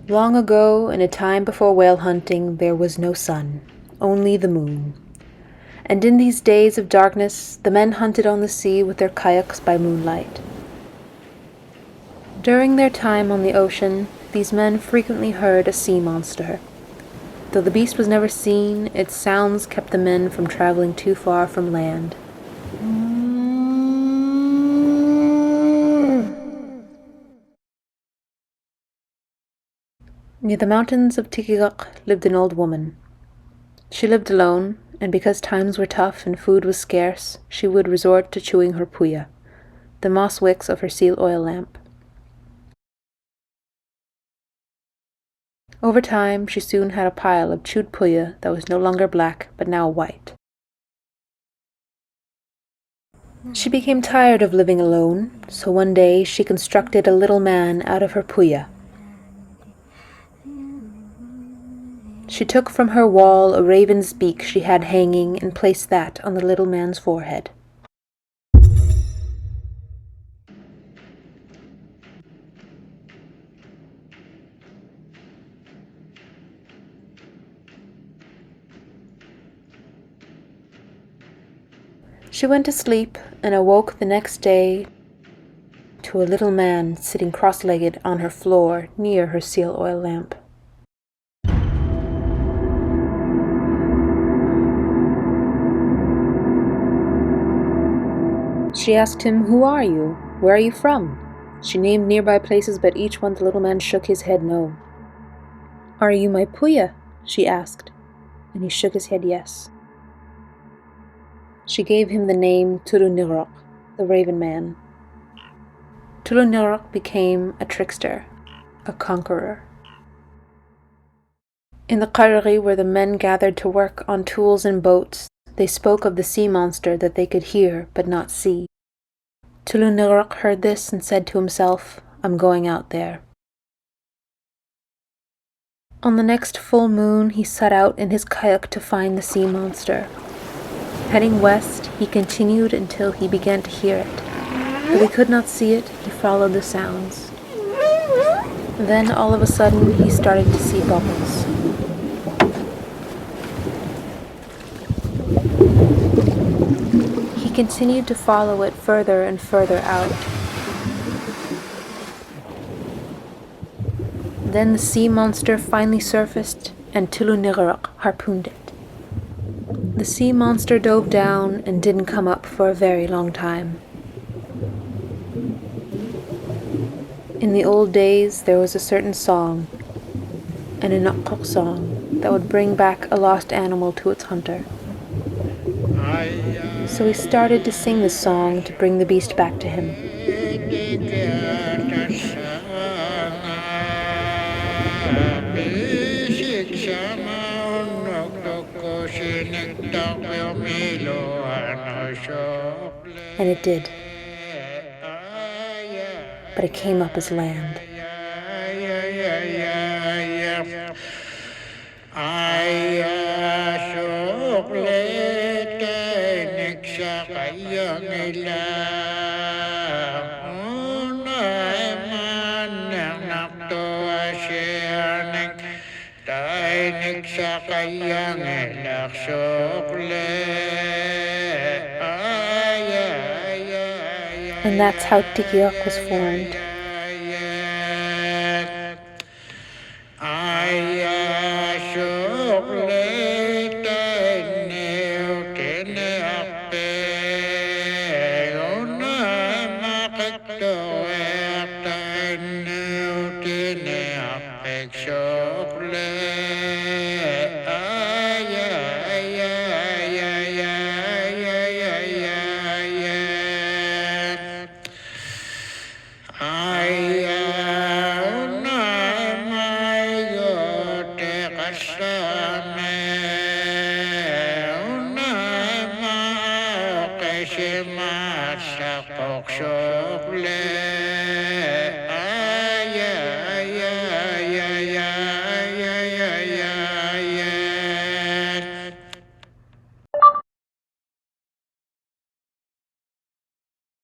Long ago, in a time before whale hunting, there was no sun, only the moon. And in these days of darkness, the men hunted on the sea with their kayaks by moonlight. During their time on the ocean, these men frequently heard a sea monster. Though the beast was never seen, its sounds kept the men from traveling too far from land. Near the mountains of Tulunigraq lived an old woman. She lived alone, and because times were tough and food was scarce, she would resort to chewing her puya, the moss wicks of her seal oil lamp. Over time, she soon had a pile of chewed puya that was no longer black, but now white. She became tired of living alone, so one day she constructed a little man out of her puya. She took from her wall a raven's beak she had hanging and placed that on the little man's forehead. She went to sleep and awoke the next day to a little man sitting cross-legged on her floor near her seal oil lamp. She asked him, "Who are you? Where are you from?" She named nearby places, but each one the little man shook his head no. "Are you my puya?" she asked, and he shook his head yes. She gave him the name Tulunigraq, the Raven Man. Tulunigraq became a trickster, a conqueror. In the qarri where the men gathered to work on tools and boats, they spoke of the sea monster that they could hear but not see. Tulunigraq heard this and said to himself, "I'm going out there." On the next full moon, he set out in his kayak to find the sea monster. Heading west, he continued until he began to hear it. Though he could not see it, he followed the sounds. Then, all of a sudden, he started to see bubbles. He continued to follow it further and further out. Then the sea monster finally surfaced, and Tulunigraq harpooned it. The sea monster dove down and didn't come up for a very long time. In the old days, there was a certain song, an Iñupiaq song, that would bring back a lost animal to its hunter. So he started to sing this song to bring the beast back to him. And it did. But it came up as land. And that's how Iñupiaq was formed. And that's how